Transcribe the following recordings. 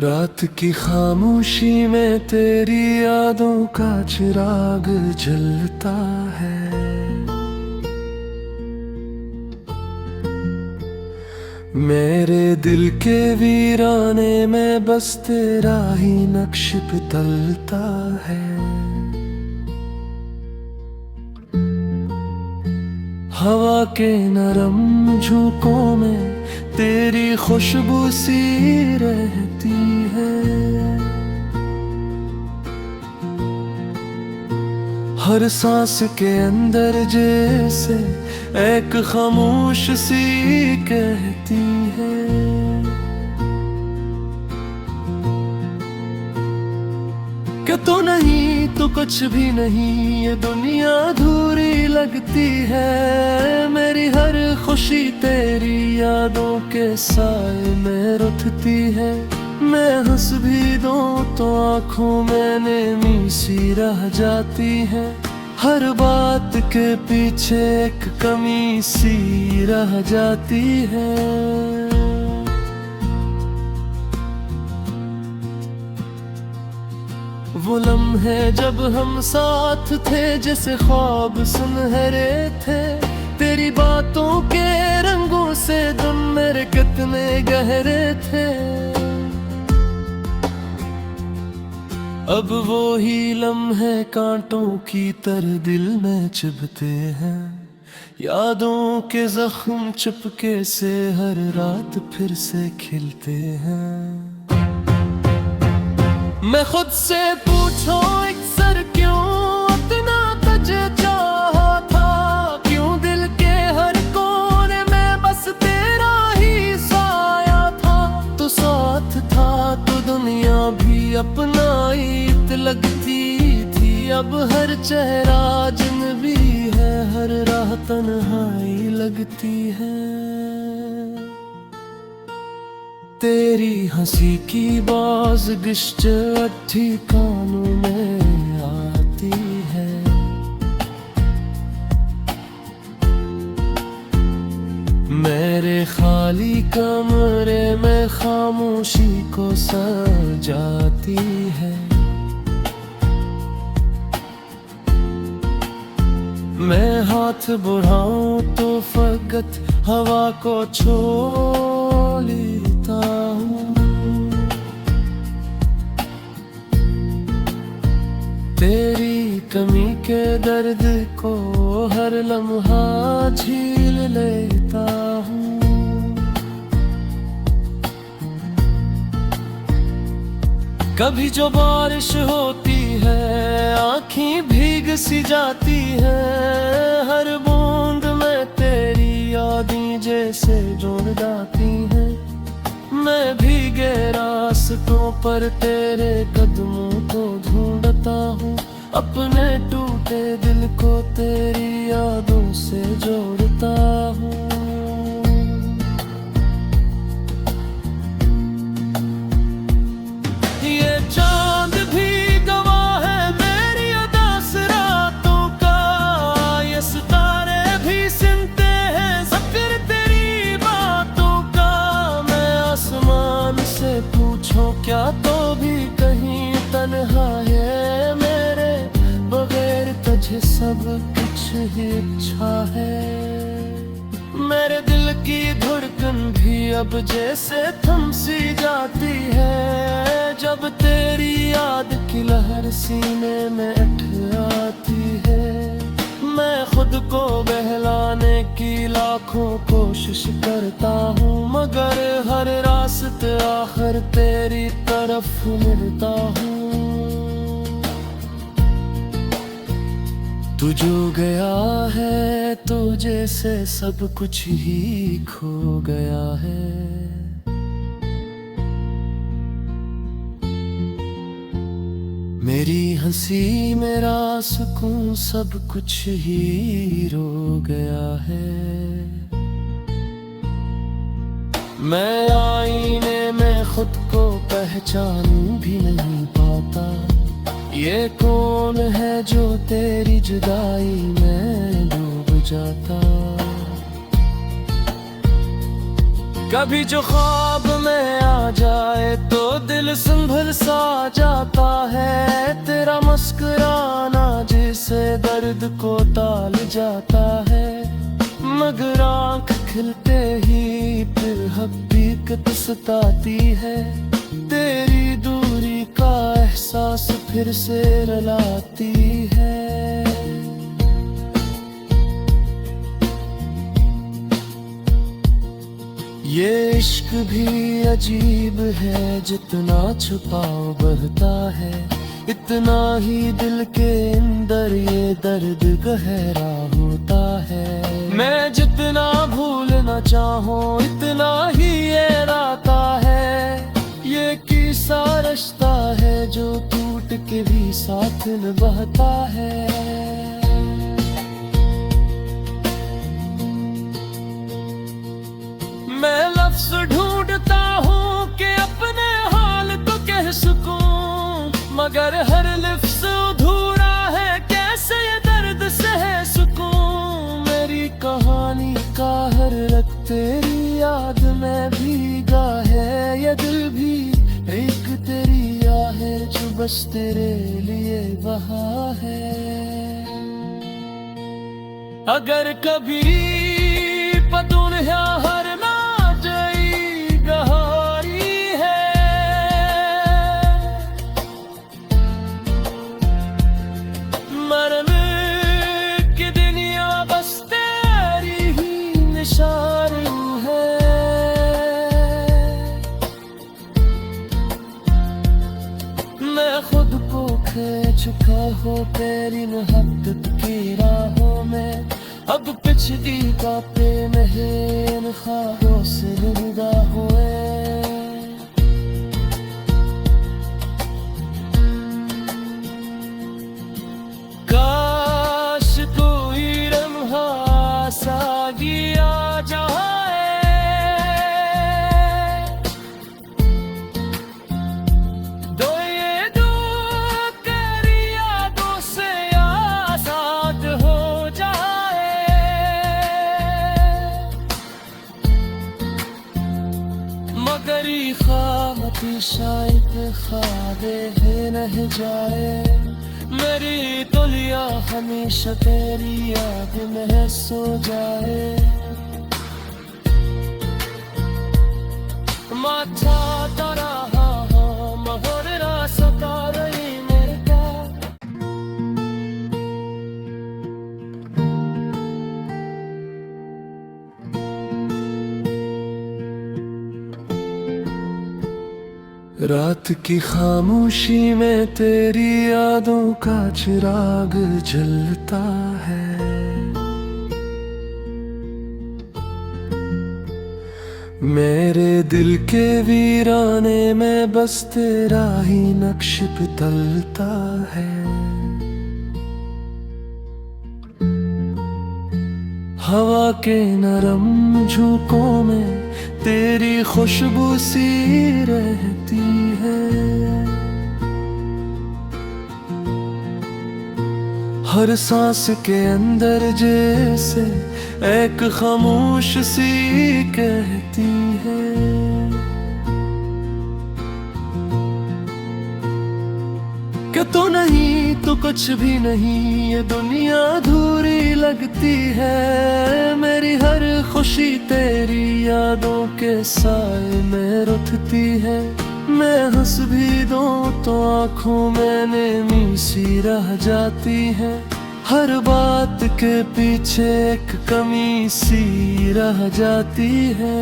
रात की खामोशी में तेरी यादों का चिराग जलता है। मेरे दिल के वीराने में बस तेरा ही नक्श पितलता है। हवा के नरम झोंकों में तेरी खुशबू सी रहती है। हर सांस के अंदर जैसे एक खामोश सी कहती है, कि तू नहीं तो कुछ भी नहीं, ये दुनिया अधूरी लगती है। मेरी हर खुशी तेरी यादों के साए में रुठती है। मैं हंस भी दूं तो आंखों में नमी सी रह जाती है। हर बात के पीछे एक कमी सी रह जाती है। वो लम्हे जब हम साथ थे जैसे ख्वाब सुनहरे थे। तेरी बातों के रंगों से दिन मेरे कितने गहरे थे। अब वो ही लम्हे कांटों की तरह दिल में चुभते हैं। यादों के जख्म चुपके से हर रात फिर से खिलते हैं। मैं खुद से पूछो अक्सर क्यों इतना तुझे चाहा था। क्यों दिल के हर कोने में बस तेरा ही साया था। तू साथ था तो दुनिया भी अपनाई लगती थी। अब हर चेहरा अजनबी है, हर राह तन्हाई लगती है। तेरी हंसी की बाज़गिश अट्ठी कानों में आती है। मेरे खाली कमरे में खामोशी को सजाती है। मैं हाथ बढ़ाऊं तो फकत हवा को छू लेता हूँ। तेरी कमी के दर्द को हर लम्हा झील लेता हूँ। कभी जो बारिश होती है आँखें भीग सी जाती है। हर बूंद में तेरी यादें जैसे जोड़ जाती हैं। मैं भीगे रास्तों पर तेरे कदमों को ढूंढता हूँ। अपने टूटे दिल को तेरी यादों से जोड़ता हूँ। ये चांद भी गवाह है मेरी उदास रातों का। ये सितारे भी सुनते हैं जिक्र तेरी बातों का। मैं आसमान से पूछूं क्या तो भी कहीं तन्हा है। मेरे बगैर तुझे सब कुछ ही अच्छा है। मेरे दिल की धड़कन भी अब जैसे थम सी जाती है। जब तेरी याद की लहर सीने में आती है। मैं खुद को बहलाने की लाखों कोशिश करता हूँ, मगर हर रास्ते आखिर तेरी तरफ मुड़ता हूँ। तू जो गया है तो जैसे सब कुछ ही खो गया है। मेरी हंसी मेरा सुकून सब कुछ ही रो गया है। मैं आईने में खुद को पहचान भी नहीं पाता। ये कौन है जो तेरी जुदाई में डूब जाता। कभी जो ख्वाब में आ जाए तो तो दिल संभल सा जाता है तेरा मुस्कुराना, जिसे दर्द को टाल जाता है। मगर आँख खिलते ही फिर हकीकत सताती है, तेरी दूरी का एहसास फिर से रुलाती है। ये इश्क भी अजीब है, जितना छुपाओ बढ़ता है, इतना ही दिल के अंदर ये दर्द गहरा होता है। मैं जितना भूलना चाहूँ इतना ही ये राता है, ये किसा रिश्ता है जो टूट के भी साथ निभाता है। मैं लफ्ज़ ढूंढता हूँ कि अपने हाल को कह सकूं, मगर हर लफ्ज़ अधूरा है, कैसे ये दर्द सह सकूं। मेरी कहानी का हर रंग तेरी याद में भीगा है, ये दिल भी एक तेरी याद है जो बस तेरे लिए बहा है। अगर कभी दुनिया हर चुका हो तेरी मोहब्बत की राहों में, अब पिछली बातें नहीं इन ख्वाबों से जुदा हुए। काश कोई लम्हा सागी आ जाए, दो ये दो तेरी यादों से आजाद हो जाए। मगर ये ख्वाब शायद ख्वाबे नहीं जाए, मेरी दुनिया हमेशा तेरी याद में सो जाए। माथा तारा महोर सता रही मेरे प्यार। रात की खामोशी में तेरी यादों का चिराग जलता है, मेरे दिल के वीराने में बस तेरा ही नक्श पितलता है। हवा के नरम झोंकों में तेरी खुशबू सी रहती है, हर सांस के अंदर जैसे एक खामोश सी कहती है। कि तो नहीं तो कुछ भी नहीं, ये दुनिया अधूरी लगती है, मेरी हर खुशी तेरी यादों के साए में रुठती है। मैं हंस भी दूं तो आंखों में नमी सी रह जाती है, हर बात के पीछे एक कमी सी रह जाती है।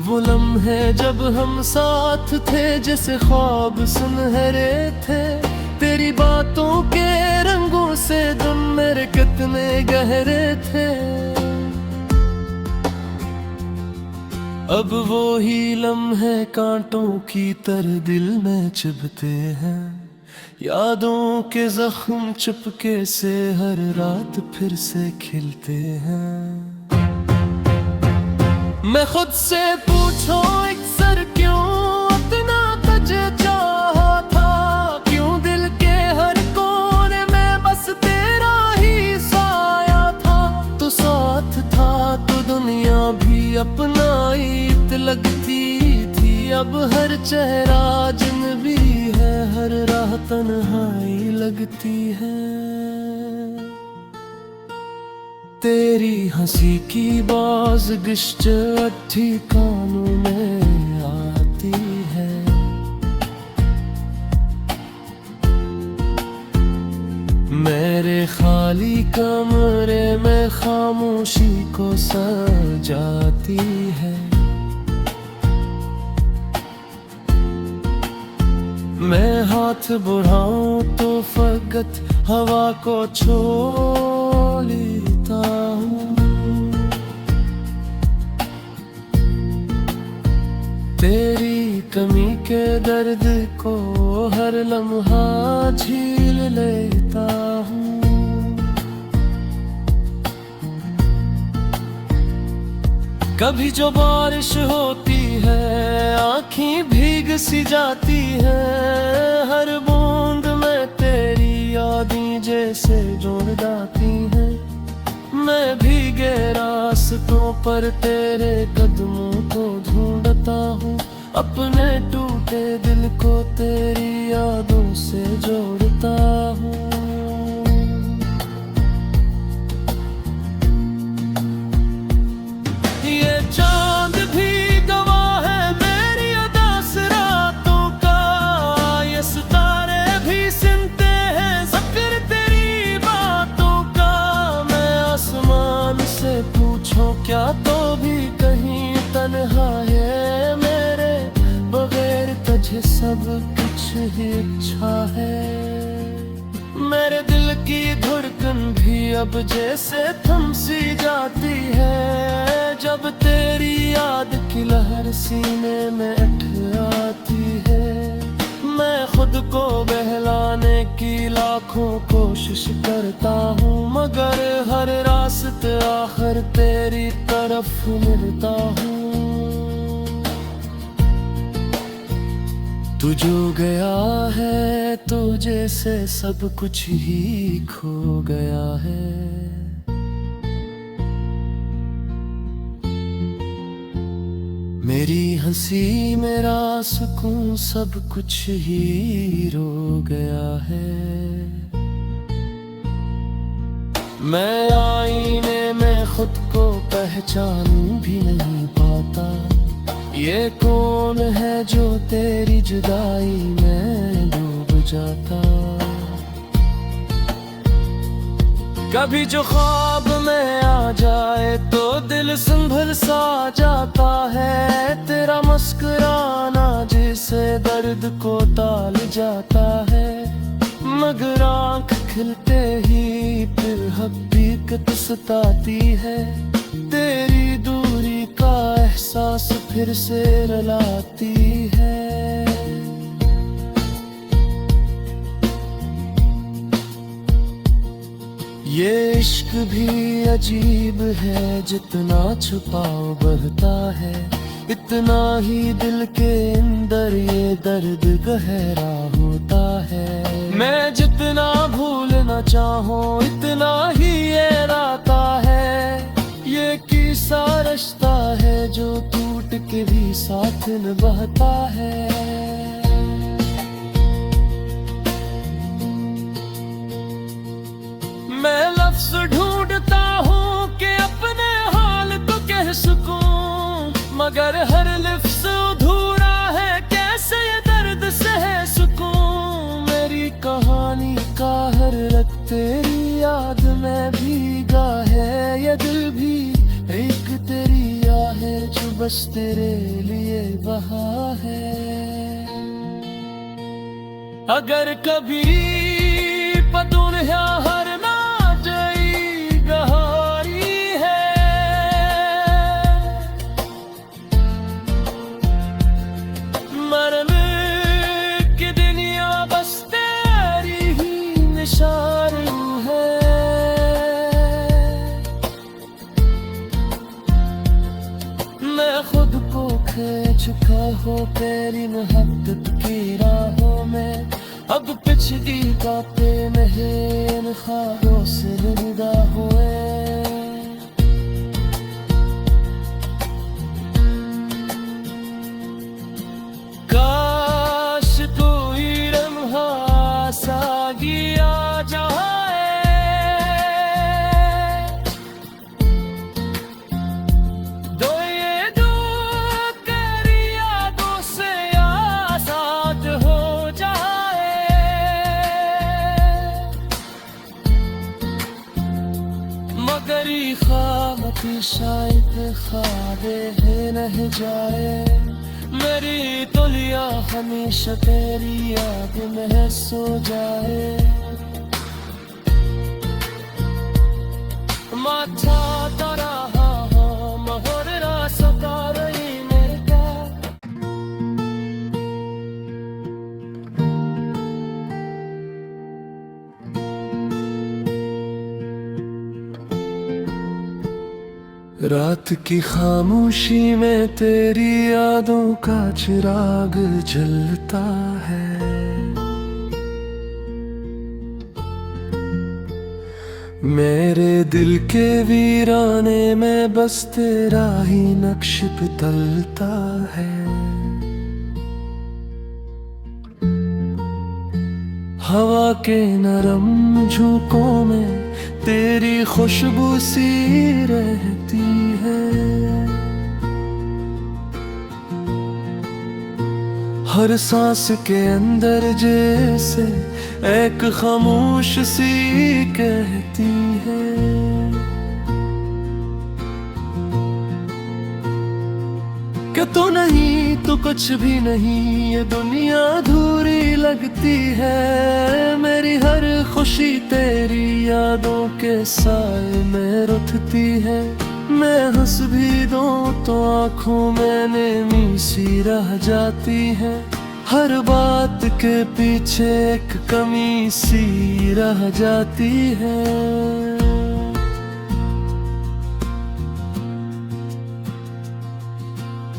वो लम्हे जब हम साथ थे जैसे ख्वाब सुनहरे थे, तेरी बातों के रंगों से तुम मेरे कितने गहरे थे। अब वो ही लम्हे कांटों की तरह दिल में चुभते हैं, यादों के जख्म चुपके से हर रात फिर से खिलते हैं। मैं खुद से पूछूं अक्सर क्यों इतना तुझे चाहा था, क्यों दिल के हर कोने में बस तेरा ही साया था। तू साथ था, तू अब हर चेहरा अजनबी है, हर राह तन्हाई लगती है। तेरी हंसी की बाज़गिश्त अट्ठी कानों में आती है। मेरे खाली कमरे में खामोशी को सजाती है। मैं हाथ बढ़ाऊं तो फकत हवा को छू लेता हूँ। तेरी कमी के दर्द को हर लम्हा झील लेता हूँ। कभी जो बारिश होती है आँखें भीग सी जाती है। हर बूंद में तेरी यादें जैसे जोड़ जाती हैं। मैं भीगे रास्तों पर तेरे कदमों को ढूंढता हूँ। अपने टूटे दिल को तेरी यादों से जोड़ता हूँ। ये चांद भी गवाह है मेरी उदास रातों का। ये सितारे भी सुनते हैं जिक्र तेरी बातों का। मैं आसमान से पूछूं क्या तो भी कहीं तन्हा है मेरे बगैर तुझे सब कुछ ही अच्छा है। मेरे दिल की धड़कन भी अब जैसे थम सी जाती है। जब तेरी याद की लहर सीने में उठ आती है। मैं खुद को बहलाने की लाखों कोशिश करता हूँ, मगर हर रास्ते आखिर तेरी तरफ मिलता हूँ। तू जो गया है तो जैसे सब कुछ ही खो गया है। मेरी हंसी मेरा सुकून सब कुछ ही रो गया है। मैं आईने में खुद को पहचान भी नहीं पाता। ये कौन है जो तेरी जुदाई में डूब जाता। कभी जो ख्वाब में आ जाए तो दिल संभल सा जाता है। तेरा मुस्कुराना जिसे दर्द को टाल जाता है। मगर आँख खिलते ही फिर हकीकत सताती है। तेरी दूरी का एहसास फिर से रुलाती है। ये इश्क भी अजीब है, जितना छुपाओ बढ़ता है। इतना ही दिल के अंदर ये दर्द गहरा होता है। मैं जितना भूलना चाहूँ इतना ही ये राता है। ये किसा रिश्ता है जो टूट के भी साथ निभाता है। मैं लफ्ज़ ढूंढता हूँ कि अपने हाल को कह सकूं, मगर हर लफ्ज़ अधूरा है। कैसे ये दर्द सह सकूं। मेरी कहानी का हर रंग तेरी याद में भीगा है। ये दिल भी एक तेरी याद है जो बस तेरे लिए बहा है। अगर कभी दुनिया हर ना जाई गहारी है। मरने की दुनिया बस तेरी ही निशानी है। मैं खुद को खो चुका हूँ तेरी मोहब्बत की राहों में। अब पिछली बातें नहीं ख्वाबों से जुदा हुए। रह जाए। मेरी तुलिया हमेशा तेरी याद में सो जाए। माथा तारा महर सता रही मेरे क्या। रात की खामोशी में तेरी यादों का चिराग जलता है। मेरे दिल के वीराने में बस तेरा ही नक्श पितलता है। हवा के नरम झोंकों में तेरी खुशबू सी रहती है। हर सांस के अंदर जैसे एक खामोश सी कहती है। कि तू नहीं तो कुछ भी नहीं, ये दुनिया अधूरी लगती है। मेरी हर खुशी तेरी यादों के साए में रुठती है। मैं हंस भी दूं तो आंखों में नेमी सी रह जाती है। हर बात के पीछे एक कमी सी रह जाती है।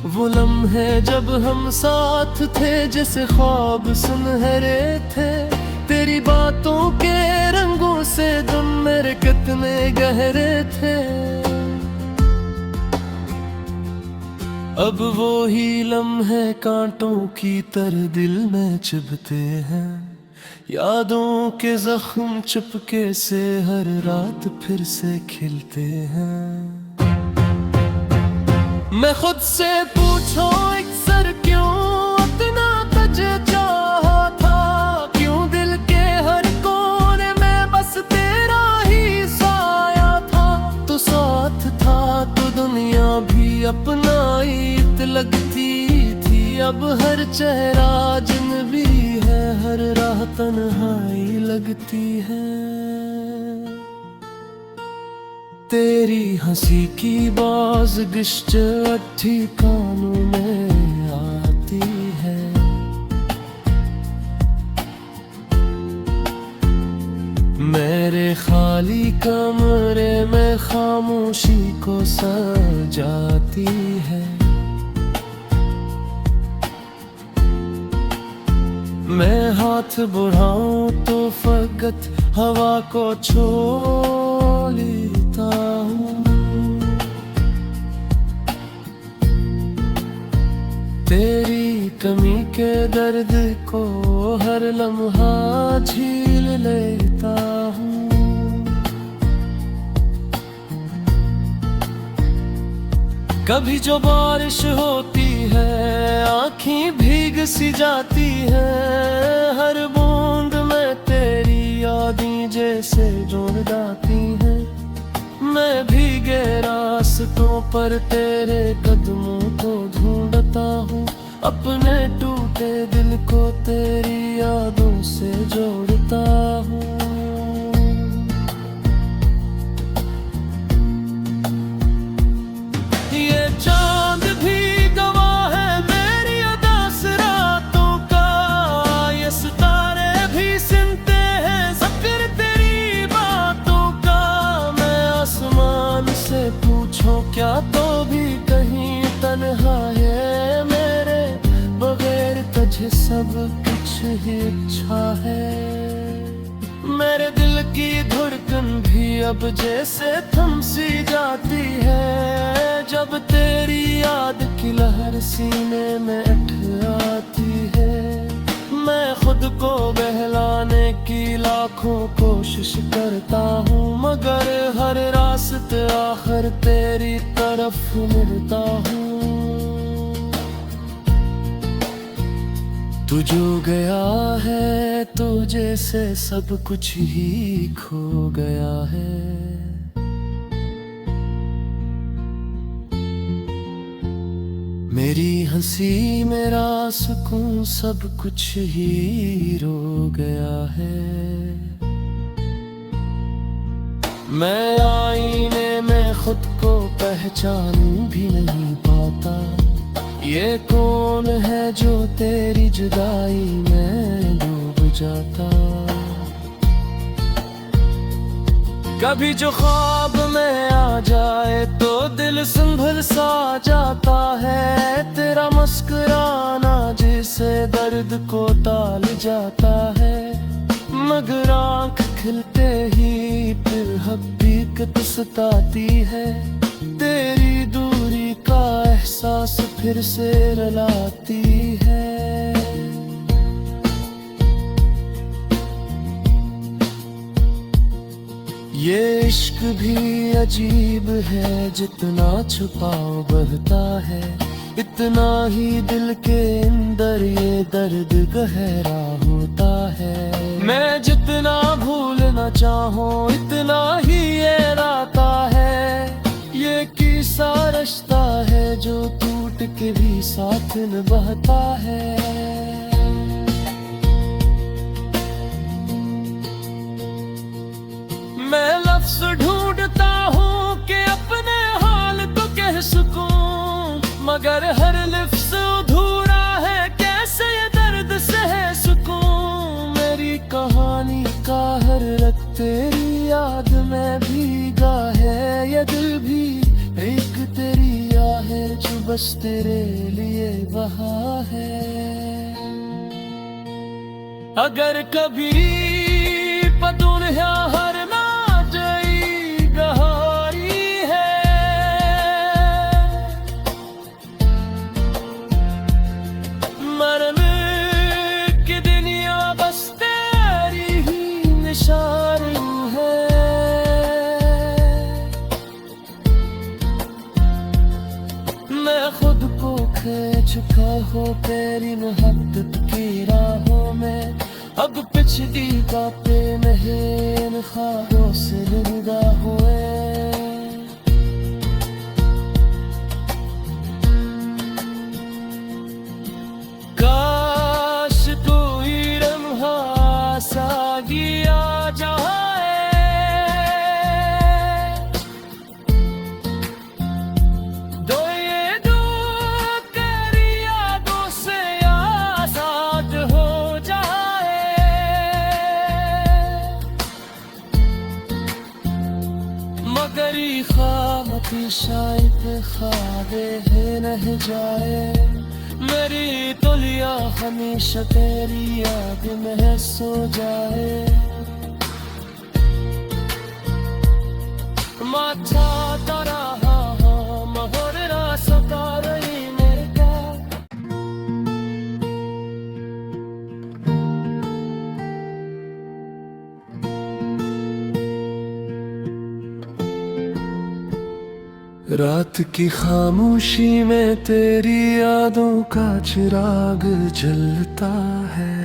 वो लम्हे जब हम साथ थे जैसे ख्वाब सुनहरे थे। तेरी बातों के रंगों से तुम मेरे कितने गहरे थे। अब वो ही लम्हे कांटों की तरह दिल में चुभते हैं। यादों के जख्म चुपके से हर रात फिर से खिलते हैं। मैं खुद से पूछो अक्सर क्यों इतना तुझे चाहा था। क्यों दिल के हर कोने में बस तेरा ही साया था। तू साथ था तो दुनिया भी अपनाई लगती थी। अब हर चेहरा अजनबी है, हर राह तन्हाई लगती है। तेरी हंसी की बाज़गिश अच्छी कानों में आती है। मेरे खाली कमरे में खामोशी को सजाती है। मैं हाथ बढ़ाऊं तो फकत हवा को छू लेता हूँ। तेरी कमी के दर्द को हर लम्हा झील लेता हूँ। कभी जो बारिश होती है आँखें भीग सी जाती है। हर बूंद में तेरी यादें जैसे जोड़ जाती हैं। मैं भीगे रास्तों पर तेरे कदमों को ढूंढता हूँ। अपने टूटे दिल को तेरी यादों से जोड़ता हूँ। चांद भी गवाह है मेरी उदास रातों का। ये सितारे भी सुनते हैं जिक्र तेरी बातों का। मैं आसमान से पूछूं क्या तो भी कहीं तन्हा है। मेरे बगैर तुझे सब कुछ ही अच्छा है। मेरे दिल की धड़कन भी अब जैसे थम सी जाती है। जब तेरी याद की लहर सीने में उठ आती है। मैं खुद को बहलाने की लाखों कोशिश करता हूँ। मगर हर रास्ते आखिर तेरी तरफ मुड़ता हूँ। तू जो गया है तो जैसे सब कुछ ही खो गया है। मेरी हंसी मेरा सुकून सब कुछ ही रो गया है। मैं आईने में खुद को पहचान भी नहीं पाता। ये कौन है जो तेरी जुदाई में डूब जाता। कभी जो ख्वाब में आ जाए तो दिल संभल सा जाता है। तेरा मुस्कुराना जिसे दर्द को टाल जाता है। मगर आँख खिलते ही फिर हकीकत सताती है। तेरी दूरी का एहसास फिर से रुलाती है। ये इश्क भी अजीब है, जितना छुपाओ बढ़ता है। इतना ही दिल के अंदर ये दर्द गहरा होता है। मैं जितना भूलना चाहूँ इतना ही ये राता है। ये किसा रिश्ता है जो टूट के भी साथ निभाता है। मैं लफ्ज़ ढूंढता हूँ कि अपने हाल को कह सकूं, मगर हर लफ्ज़ अधूरा है। कैसे ये दर्द सह सकूं। मेरी कहानी का हर रंग तेरी याद में भीगा है। ये दिल भी एक तेरी आहें जो बस तेरे लिए बहा है। अगर कभी दुनिया हर चुका हो तेरी मोहब्बत की राहों में। अब पिछली बातें नहीं इन ख्वाबों से जुदा हुए। काश कोई लम्हा सागी आ जाए। दो ये दो तेरी यादों से आजाद हो जाए। मगर खामती शायद ख्वाबे नहीं जाए। मेरी तुलिया हमेशा तेरी याद में सो जाए। माथा तारा महोरा सता रही मेरे का। रात की खामोशी में तेरी यादों का चिराग जलता है।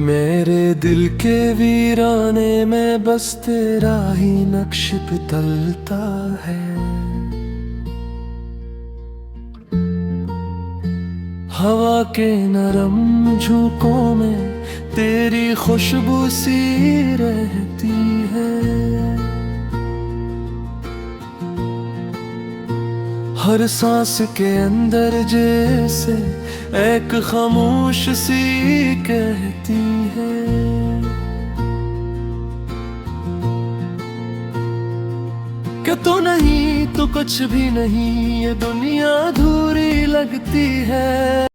मेरे दिल के वीराने में बस तेरा ही नक्श पितलता है। हवा के नरम झोंकों में तेरी खुशबू सी रहती है। हर सांस के अंदर जैसे एक खामोश सी कहती है। कि तू नहीं तो कुछ भी नहीं, ये दुनिया अधूरी लगती है।